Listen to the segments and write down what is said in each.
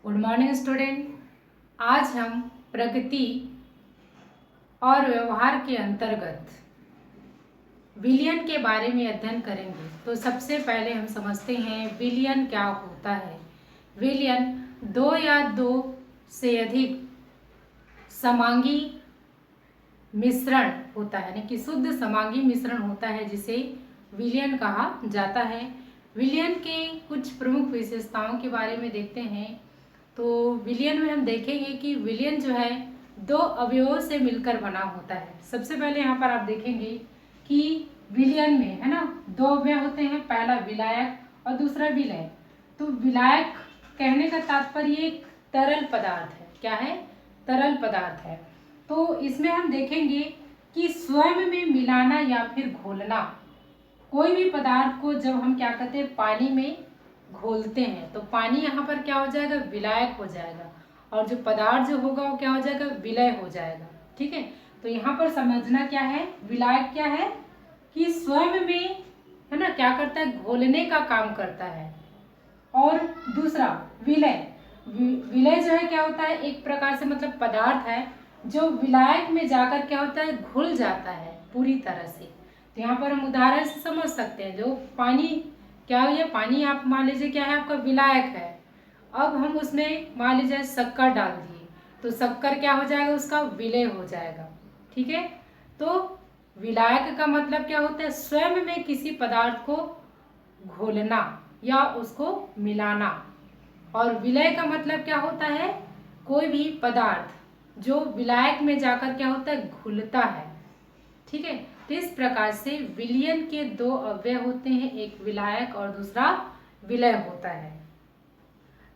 Good morning student. आज हम प्रकृति और व्यवहार के अंतर्गत विलयन के बारे में अध्ययन करेंगे। तो सबसे पहले हम समझते हैं विलयन क्या होता है। विलयन दो या दो से अधिक समांगी मिश्रण होता है, यानी कि शुद्ध समांगी मिश्रण होता है, जिसे विलयन कहा जाता है। विलयन के कुछ प्रमुख विशेषताओं के बारे में देखते हैं। तो विलयन में हम देखेंगे कि विलयन जो है दो अवयवों से मिलकर बना होता है। सबसे पहले यहाँ पर आप देखेंगे कि विलयन में है ना दो अवयव होते हैं, पहला विलायक और दूसरा विलय। तो विलायक कहने का तात्पर्य एक तरल पदार्थ है। क्या है? तरल पदार्थ है। तो इसमें हम देखेंगे कि स्वयं में मिलाना या फिर घोलना। कोई भी पदार्थ को जब हम क्या करते हैं, पानी में घोलते हैं, तो पानी यहाँ पर क्या हो जाएगा, विलायक हो जाएगा, और जो पदार्थ जो होगा वो क्या हो जाएगा, विलय हो जाएगा। ठीक है। तो यहाँ पर समझना क्या है, विलायक क्या है कि स्वयं में है ना क्या करता है, घोलने का काम करता है। और दूसरा विलय, विलय जो है क्या होता है, एक प्रकार से मतलब पदार्थ है जो विलायक में जाकर क्या होता है, घुल जाता है पूरी तरह से। तो यहाँ पर हम उदाहरण से समझ सकते हैं, जो पानी क्या हो, ये पानी आप मान लीजिए क्या है, आपका विलायक है। अब हम उसमें मान लीजिए शक्कर डाल दिए, तो शक्कर क्या हो जाएगा, उसका विलय हो जाएगा। ठीक है। तो विलायक का मतलब क्या होता है, स्वयं में किसी पदार्थ को घोलना या उसको मिलाना। और विलय का मतलब क्या होता है, कोई भी पदार्थ जो विलायक में जाकर क्या होता है, घुलता है। ठीक है। तो इस प्रकार से विलयन के दो अवयव होते हैं, एक विलायक और दूसरा विलय होता है।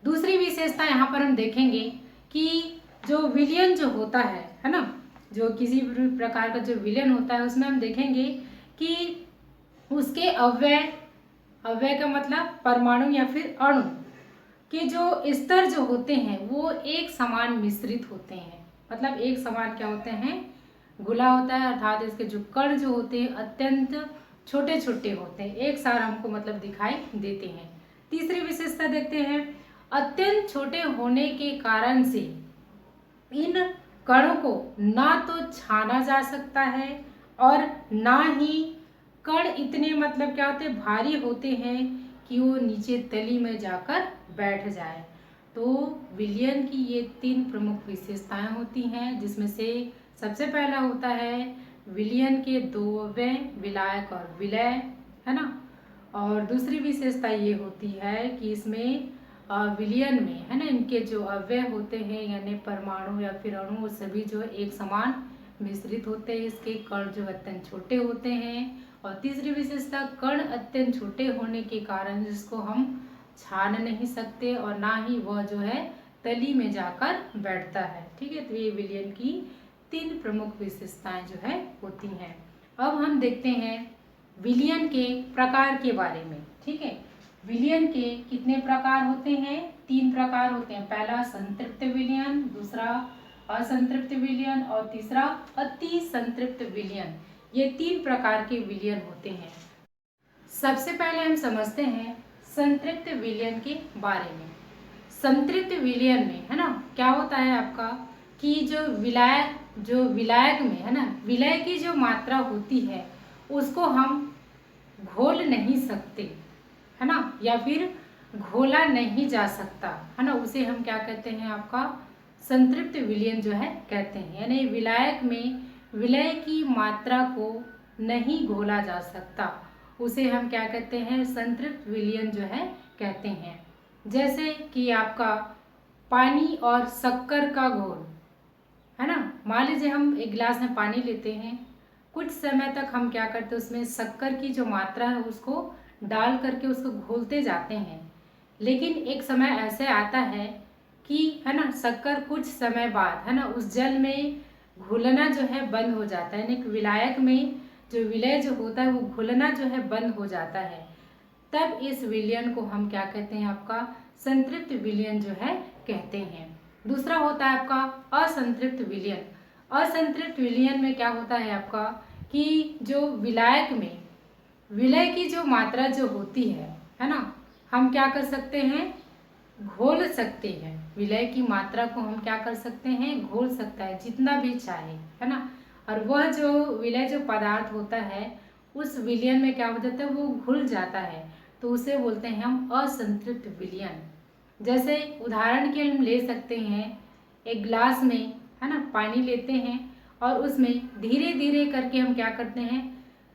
दूसरी विशेषता यहाँ पर हम देखेंगे कि जो विलयन जो होता है ना, जो किसी भी प्रकार का जो विलयन होता है उसमें हम देखेंगे कि उसके अवयव, अवयव का मतलब परमाणु या फिर अणु के जो स्तर जो होते हैं वो एक समान मिश्रित होते हैं। मतलब एक समान क्या होते हैं, घुला होता है, अर्थात इसके जो कण जो होते हैं अत्यंत छोटे छोटे होते हैं, एक सार हमको मतलब दिखाई देते हैं। तीसरी विशेषता देखते हैं, अत्यंत छोटे होने के कारण से इन कणों को ना तो छाना जा सकता है और ना ही कण इतने मतलब क्या होते हैं, भारी होते हैं कि वो नीचे तली में जाकर बैठ जाए। तो विलयन की ये तीन प्रमुख विशेषताएं होती हैं, जिसमें से सबसे पहला होता है विलयन के दो अवयव, विलायक और विलय, है ना। और दूसरी विशेषता ये होती है कि इसमें विलयन में है ना इनके जो अवयव होते हैं यानी परमाणु या फिर अणु सभी जो एक समान मिश्रित होते हैं, इसके कण जो अत्यंत छोटे होते हैं। और तीसरी विशेषता, कण अत्यंत छोटे होने के कारण जिसको हम छान नहीं सकते और ना ही वह जो है तली में जाकर बैठता है। ठीक है। तो ये विलयन की तीन प्रमुख विशेषताएं जो है होती हैं। अब हम देखते हैं विलयन के प्रकार के बारे में। ठीक है। विलयन के कितने प्रकार होते हैं, तीन प्रकार होते हैं। पहला संतृप्त विलयन, दूसरा असंतृप्त विलयन और तीसरा अति संतृप्त विलयन। ये तीन प्रकार के विलयन होते हैं। सबसे पहले हम समझते हैं संतृप्त विलयन के बारे में। संतृप्त विलयन में है ना क्या होता है आपका कि जो विलायक में है ना विलय की जो मात्रा होती है उसको हम घोल नहीं सकते, है ना, या फिर घोला नहीं जा सकता, है ना, उसे हम क्या कहते हैं, आपका संतृप्त विलयन जो है कहते हैं। यानी विलायक में विलय की मात्रा को नहीं घोला जा सकता, उसे हम क्या कहते हैं, संतृप्त विलयन जो है कहते हैं। जैसे कि आपका पानी और शक्कर का घोल, है ना। मान लीजिए हम एक गिलास में पानी लेते हैं, कुछ समय तक हम क्या करते हैं उसमें शक्कर की जो मात्रा है उसको डाल करके उसको घोलते जाते हैं। लेकिन एक समय ऐसे आता है कि है ना शक्कर कुछ समय बाद है ना उस जल में घुलना जो है बंद हो जाता है, यानी कि विलायक में जो विलय जो होता है वो घुलना जो है बंद हो जाता है। तब इस विलयन को हम क्या कहते हैं, आपका संतृप्त विलयन जो है कहते हैं। दूसरा होता है आपका असंतृप्त विलयन। असंतृप्त विलयन में क्या होता है आपका कि जो विलायक में विलय की जो मात्रा जो होती है ना, हम क्या कर सकते हैं, घोल सकते हैं। विलय की मात्रा को हम क्या कर सकते हैं, घोल सकता है जितना भी चाहे, है ना। और वह जो विलय जो पदार्थ होता है उस विलयन में क्या हो जाता है, वो घुल जाता है, तो उसे बोलते हैं हम असंतृप्त विलयन। जैसे उदाहरण के लिए हम ले सकते हैं, एक ग्लास में, है ना, पानी लेते हैं और उसमें धीरे धीरे करके हम क्या करते हैं,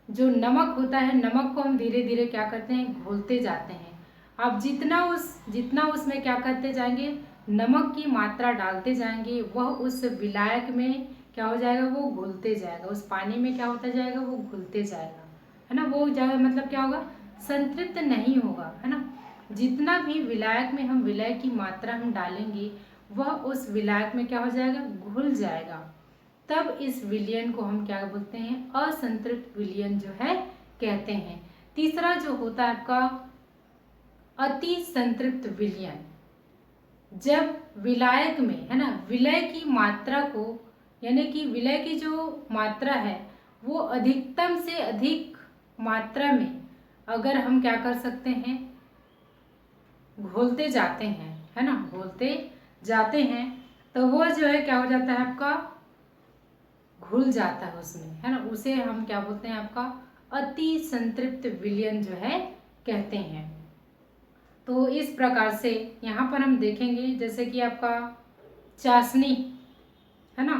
जो नमक होता है, नमक को हम धीरे धीरे क्या करते हैं, घोलते जाते हैं। आप जितना उसमें क्या करते जाएंगे, नमक की मात्रा डालते जाएंगे, वह उस विलायक में क्या हो जाएगा, वो घुलते जाएगा, उस पानी में क्या होता जाएगा, वो घुलते जाएगा, है ना। वो जाएगा मतलब क्या होगा, संतृप्त नहीं होगा, है ना। जितना भी विलायक में हम विलय की मात्रा हम डालेंगे, वह उस विलायक में क्या हो जाएगा, घुल जाएगा। तब इस विलयन को हम क्या बोलते हैं, असंतृप्त विलयन जो है कहते हैं। तीसरा जो होता है आपका अति संतृप्त विलयन। जब विलायक में, है ना, विलय की मात्रा को, यानी कि विलय की जो मात्रा है वो अधिकतम से अधिक मात्रा में अगर हम क्या कर सकते हैं, घोलते जाते हैं, है ना, घोलते जाते हैं, तो वो जो है क्या हो जाता है आपका, घुल जाता है उसमें, है ना। उसे हम क्या बोलते हैं, आपका अति संतृप्त विलयन जो है कहते हैं। तो इस प्रकार से यहाँ पर हम देखेंगे, जैसे कि आपका चाशनी, है ना,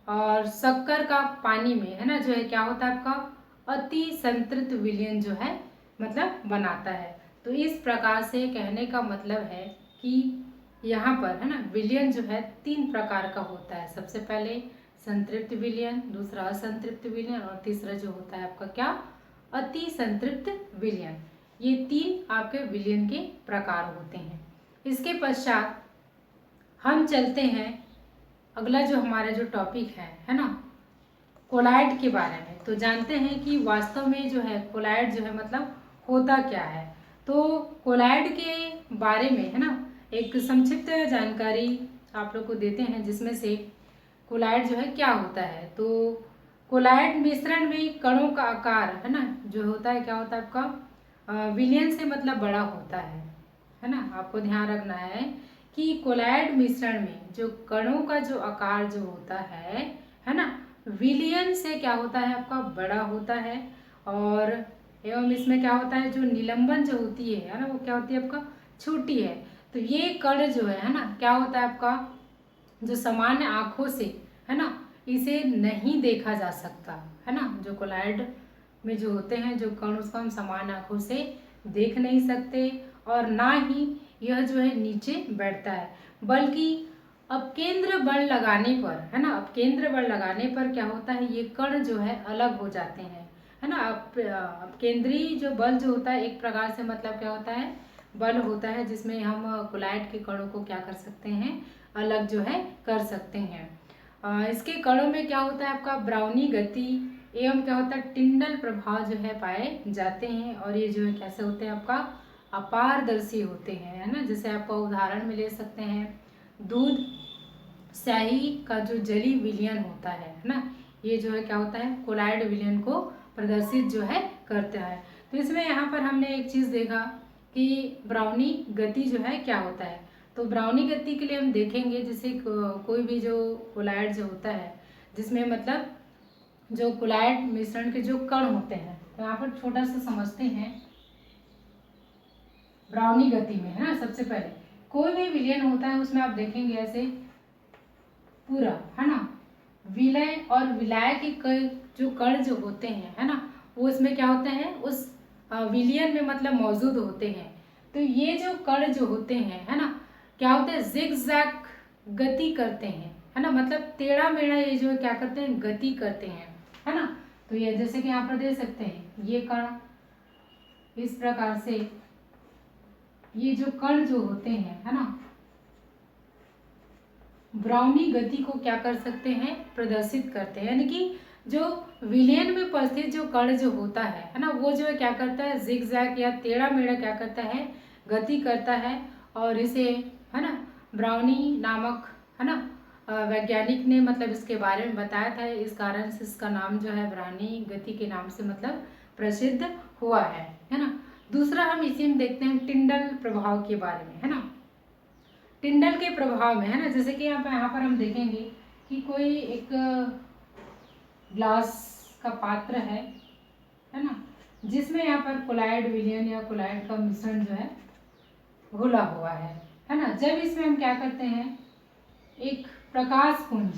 और शक्कर का पानी में, है ना, जो है क्या होता है आपका अति संतृप्त विलयन जो है मतलब बनाता है। तो इस प्रकार से कहने का मतलब है कि यहाँ पर, है ना, विलयन जो है 3 प्रकार का होता है। सबसे पहले संतृप्त विलयन, दूसरा असंतृप्त विलयन और तीसरा जो होता है आपका क्या, अति संतृप्त विलयन। ये 3 आपके विलयन के प्रकार होते हैं। इसके पश्चात हम चलते हैं अगला जो हमारा जो टॉपिक है ना, कोलाइड के बारे में। तो जानते हैं कि वास्तव में जो है कोलाइड जो है मतलब होता क्या है। तो कोलाइड के बारे में, है ना, एक संक्षिप्त जानकारी आप लोग को देते हैं, जिसमें से कोलाइड जो है क्या होता है। तो कोलाइड मिश्रण में कणों का आकार, है ना, जो होता है क्या होता है आपका विलयन से मतलब बड़ा होता है ना। आपको ध्यान रखना है कि कोलाइड मिश्रण में जो कणों का जो आकार जो होता है ना, विलयन से क्या होता है आपका बड़ा होता है। और एवं इसमें क्या होता है, जो निलंबन जो होती है ना, वो क्या होती है आपका छोटी है। तो ये कण जो है ना, क्या होता है आपका, जो सामान्य आँखों से, है ना, इसे नहीं देखा जा सकता, है ना। जो कोलाइड में जो होते हैं जो कण, उसको हम सामान्य आँखों से देख नहीं सकते, और ना ही यह जो है नीचे बैठता है, बल्कि अपकेंद्र बल लगाने पर, है ना, अपकेंद्र बल लगाने पर क्या होता है, ये कण जो है अलग हो जाते हैं, है ना। अपकेंद्रीय जो बल जो होता है एक प्रकार से मतलब क्या होता है, बल होता है जिसमें हम कोलाइड के कणों को क्या कर सकते हैं, अलग जो है कर सकते हैं। इसके कणों में क्या होता है आपका ब्राउनी गति एवं क्या होता है टिंडल प्रभाव जो है पाए जाते हैं। और ये जो है कैसे होते हैं आपका अपारदर्शी होते हैं, है ना। जैसे आपका उदाहरण में ले सकते हैं, दूध स्याही का जो जली विलयन होता है ना, ये जो है क्या होता है कोलाइड विलयन को प्रदर्शित जो है करता है। तो इसमें यहाँ पर हमने एक चीज़ देखा कि ब्राउनी गति जो है क्या होता है। तो ब्राउनी गति के लिए हम देखेंगे, जैसे कोई भी जो कोलाइड जो होता है, जिसमें मतलब जो कोलाइड मिश्रण के जो कण होते हैं, तो यहाँ पर छोटा सा समझते हैं ब्राउनी गति में, है ना। सबसे पहले कोई भी विलयन होता है उसमें आप देखेंगे ऐसे पूरा, है ना, विलय और विलायक के जो कण जो होते हैं, है ना, वो इसमें क्या होते हैं उस विलयन में मतलब मौजूद होते हैं। तो ये जो कण जो होते हैं, है ना, क्या होते हैं जिगजैग गति करते हैं, है ना, मतलब टेढ़ा मेढ़ा ये जो क्या करते हैं गति करते हैं, है ना। तो ये जैसे कि यहाँ पर देख सकते हैं ये कण इस प्रकार से, ये जो कण जो होते हैं, है ना, ब्राउनी गति को क्या कर सकते हैं प्रदर्शित करते हैं। यानी कि जो विलयन में उपस्थित जो कण जो होता है ना, वो जो है क्या करता है जिगजैग या टेढ़ा मेढ़ा क्या करता है गति करता है। और इसे, है ना, ब्राउनी नामक, है ना, वैज्ञानिक ने मतलब इसके बारे में बताया था। इस कारण से इसका नाम जो है ब्राउनी गति के नाम से मतलब प्रसिद्ध हुआ है ना। दूसरा हम इसी में देखते हैं टिंडल प्रभाव के बारे में, है ना। टिंडल के प्रभाव में, है ना, जैसे कि यहाँ पर हम देखेंगे कि कोई एक ग्लास का पात्र है ना, जिसमें यहाँ पर कोलाइड विलयन या कोलाइड का मिश्रण जो है घुला हुआ है ना। जब इसमें हम क्या करते हैं, एक प्रकाश पुंज,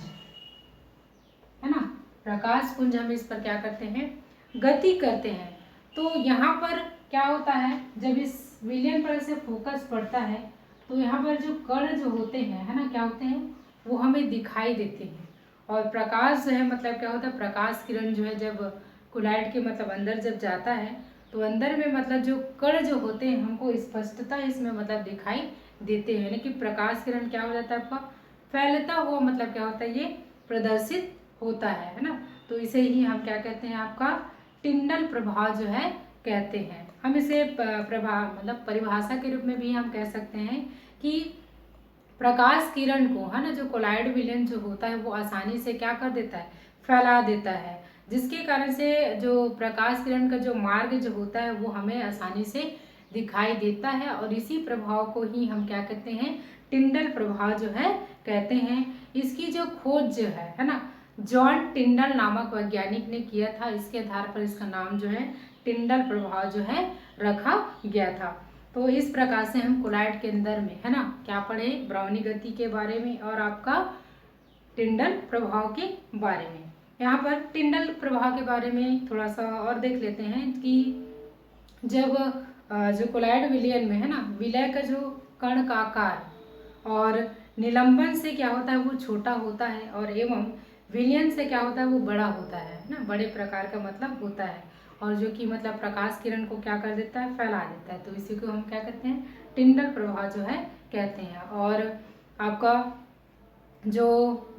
है ना, प्रकाश पुंज हम इस पर क्या करते हैं, गति करते हैं, तो यहाँ पर क्या होता है, जब इस विलयन पर से फोकस पड़ता है तो यहाँ पर जो कण जो होते हैं, है ना, क्या होते हैं, वो हमें दिखाई देते हैं। और प्रकाश जो है मतलब क्या होता है, प्रकाश किरण जो है जब कोलाइड के मतलब अंदर जब जाता है तो अंदर में मतलब जो कण जो होते हैं हमको स्पष्टता इसमें मतलब दिखाई देते हैं, यानी कि प्रकाश किरण क्या हो जाता है आपका, फैलता हुआ मतलब क्या होता है, ये प्रदर्शित होता है ना। तो इसे ही हम क्या कहते हैं, आपका टिंडल प्रभाव जो है कहते हैं। हम इसे प्रभाव मतलब परिभाषा के रूप में भी हम कह सकते हैं कि प्रकाश किरण को, है ना, जो कोलाइड विलयन जो होता है वो आसानी से क्या कर देता है, फैला देता है, जिसके कारण से जो प्रकाश किरण का जो मार्ग जो होता है वो हमें आसानी से दिखाई देता है। और इसी प्रभाव को ही हम क्या कहते हैं, टिंडल प्रभाव जो है कहते हैं। इसकी जो खोज जो है ना, जॉन टिंडल नामक वैज्ञानिक ने किया था, इसके आधार पर इसका नाम जो है टिंडल प्रभाव जो है रखा गया था। तो इस प्रकार से हम कोलाइड के अंदर में, है ना, क्या पढ़े, ब्राउनी गति के बारे में और आपका टिंडल प्रभाव के बारे में। यहाँ पर टिंडल प्रभाव के बारे में थोड़ा सा और देख लेते हैं कि जब जो कोलाइड विलयन में, है ना, विलय का जो कण का आकार और निलंबन से क्या होता है वो छोटा होता है, और एवं विलयन से क्या होता है वो बड़ा होता है ना, बड़े प्रकार का मतलब होता है, और जो कि मतलब प्रकाश किरण को क्या कर देता है, फैला देता है। तो इसी को हम क्या कहते हैं, टिंडल प्रभाव जो है कहते हैं। और आपका जो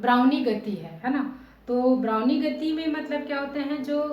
ब्राउनी गति है ना, तो ब्राउनी गति में मतलब क्या होते हैं, जो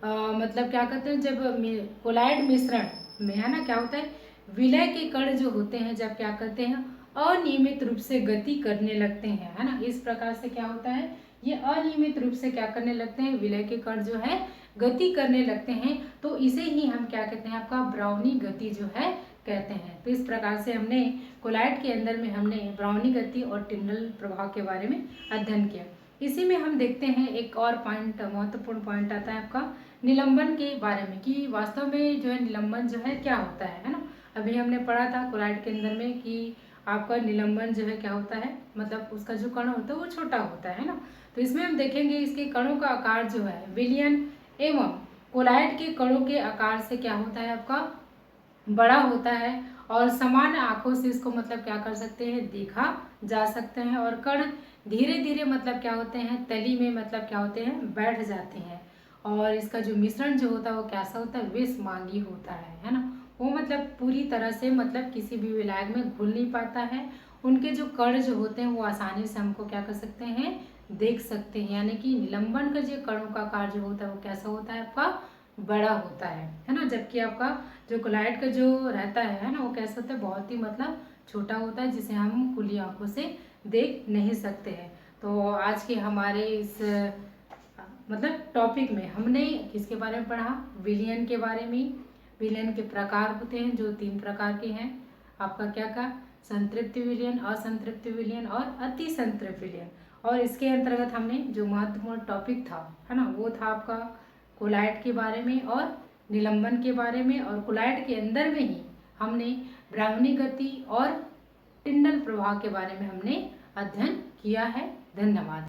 मतलब क्या कहते हैं, जब कोलाइड मिश्रण में, है ना, क्या होता है, विलय के कण जो होते हैं जब क्या करते हैं, अनियमित रूप से गति करने लगते हैं, है ना, इस प्रकार से क्या होता है, ये अनियमित रूप से क्या करने लगते हैं, विलय के कण जो है गति करने लगते हैं, तो इसे ही हम क्या कहते हैं, आपका ब्राउनी गति जो है कहते हैं। तो इस प्रकार से हमने कोलाइड के अंदर में हमने ब्राउनी गति और टिंडल प्रभाव के बारे में अध्ययन किया। इसी में हम देखते हैं एक और पॉइंट, महत्वपूर्ण पॉइंट आता है आपका निलंबन के बारे में, कि वास्तव में जो है निलंबन जो है क्या होता है ना। अभी हमने पढ़ा था कोलाइड के अंदर में कि आपका निलंबन जो है क्या होता है, मतलब उसका जो कण होता है वो छोटा होता है ना। तो इसमें हम देखेंगे इसके कणों का आकार जो है विलयन एवं कोलाइड के कणों के आकार से क्या होता है, आपका बड़ा होता है, और समान आंखों से इसको मतलब क्या कर सकते हैं, देखा जा सकते हैं, और कण धीरे धीरे मतलब क्या होते हैं, तली में मतलब क्या होते हैं, बैठ जाते हैं, और इसका जो मिश्रण जो होता है वो कैसा होता है, विषमांगी होता है ना। वो मतलब पूरी तरह से मतलब किसी भी विलायक में घुल नहीं पाता है, उनके जो कण जो होते हैं वो आसानी से हमको क्या कर सकते हैं, देख सकते हैं, यानी कि निलंबन का जो कणों का आकार जो होता है वो कैसा होता है, आपका बड़ा होता है ना। जबकि आपका जो कोलाइड का जो रहता है ना, वो कैसा होता है, बहुत ही मतलब छोटा होता है, जिसे हम खुली आंखों से देख नहीं सकते हैं। तो आज के हमारे इस मतलब टॉपिक में हमने किसके बारे में पढ़ा, विलयन के बारे में। विलयन के प्रकार होते हैं जो 3 प्रकार के हैं, आपका क्या का, संतृप्त विलयन, असंतृप्त विलयन और अति संतृप्त विलयन। और इसके अंतर्गत हमने जो महत्वपूर्ण टॉपिक था, है ना, वो था आपका कोलाइड के बारे में और निलंबन के बारे में, और कोलाइड के अंदर में ही हमने ब्राह्मणी गति और टिंडल प्रभाव के बारे में हमने अध्ययन किया है। धन्यवाद।